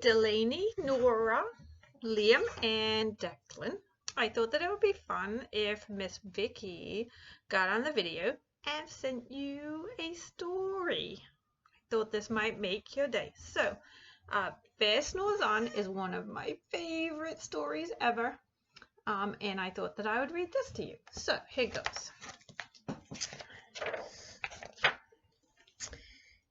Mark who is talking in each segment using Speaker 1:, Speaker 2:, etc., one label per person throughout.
Speaker 1: Delaney, Nora, Liam, and Declan. I thought that it would be fun if Miss Vicky got on the video and sent you a story. I thought this might make your day. So, Bear Snores On is one of my favorite stories ever. And I thought that I would read this to you. So, here goes.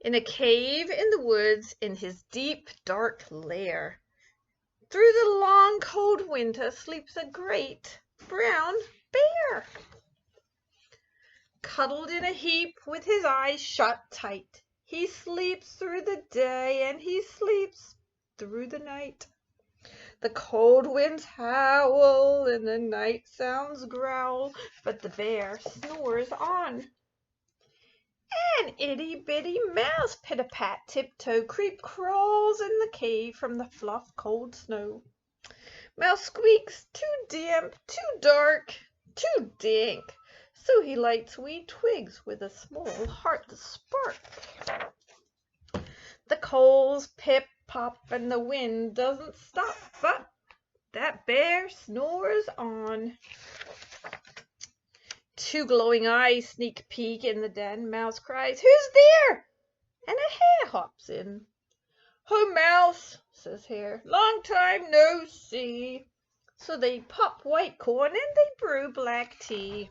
Speaker 1: In a cave in the woods, in his deep, dark lair, through the long, cold winter sleeps a great brown bear. Cuddled in a heap with his eyes shut tight, he sleeps through the day and he sleeps through the night. The cold winds howl and the night sounds growl, but the bear snores on. An itty-bitty mouse, pit-a-pat, tiptoe, creep, crawls in the cave from the fluff cold snow. Mouse squeaks, too damp, too dark, too dank, so he lights wee twigs with a small heart to spark. The coals pip-pop and the wind doesn't stop, but that bear snores on. Two glowing eyes sneak peek in the den. Mouse cries, "Who's there?" And a hare hops in. "Oh, Mouse," says Hare, "long time no see." So they pop white corn and they brew black tea.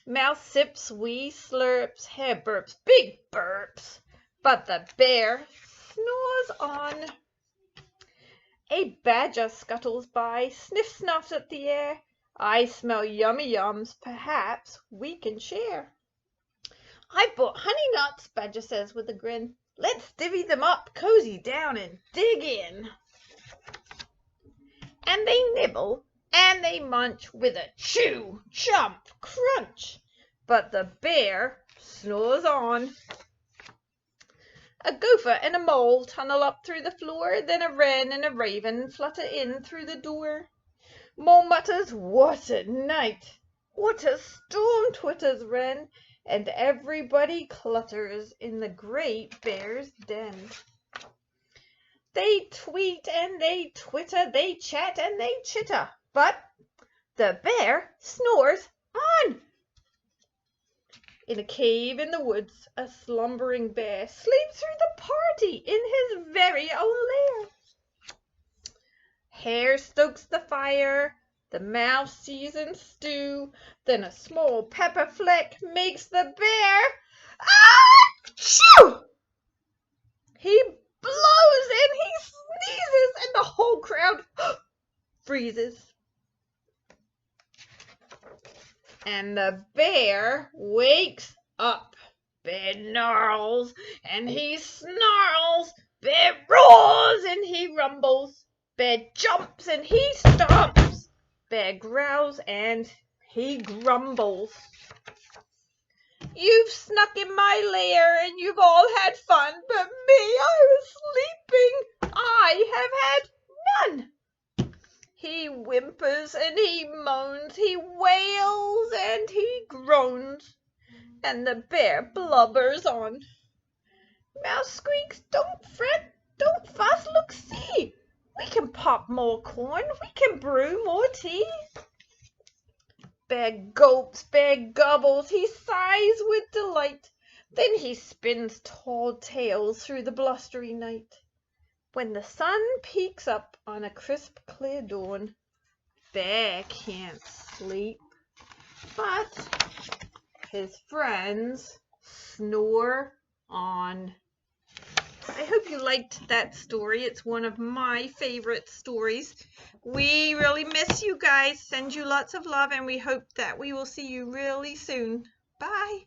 Speaker 1: Mouse sips wee slurps, Hare burps, big burps, but the bear snores on. A badger scuttles by, sniff-snuffs at the air. "I smell yummy yums, perhaps we can share." "I bought honey nuts," Badger says with a grin. "Let's divvy them up, cozy down and dig in." And they nibble and they munch with a chew, chomp, crunch, but the bear snores on. A gopher and a mole tunnel up through the floor, then a wren and a raven flutter in through the door. Mole mutters, "What a night! What a storm!" twitters wren, and everybody clutters in the great bear's den. They tweet and they twitter, they chat and they chitter, but the bear snores on. In a cave in the woods, a slumbering bear sleeps through the party in his very own lair. Hare stokes the fire, the mouse seasons stew, then a small pepper fleck makes the bear achoo! He blows and he sneezes and the whole crowd freezes. And the bear wakes up. Bear gnarls and he snarls. Bear roars and he rumbles. Bear jumps and he stomps. Bear growls and he grumbles. "You've snuck in my lair and you've all had fun, but me, I was sleeping. I have had none." He whimpers and he moans, he wails and he groans, and the bear blubbers on. Mouse squeaks, "Don't fret, don't fuss, look, see. We can pop more corn, we can brew more tea." Bear gulps, bear gobbles, he sighs with delight, then he spins tall tales through the blustery night. When the sun peeks up on a crisp, clear dawn, Bear can't sleep, but his friends snore on. I hope you liked that story. It's one of my favorite stories. We really miss you guys. Send you lots of love, and we hope that we will see you really soon. Bye.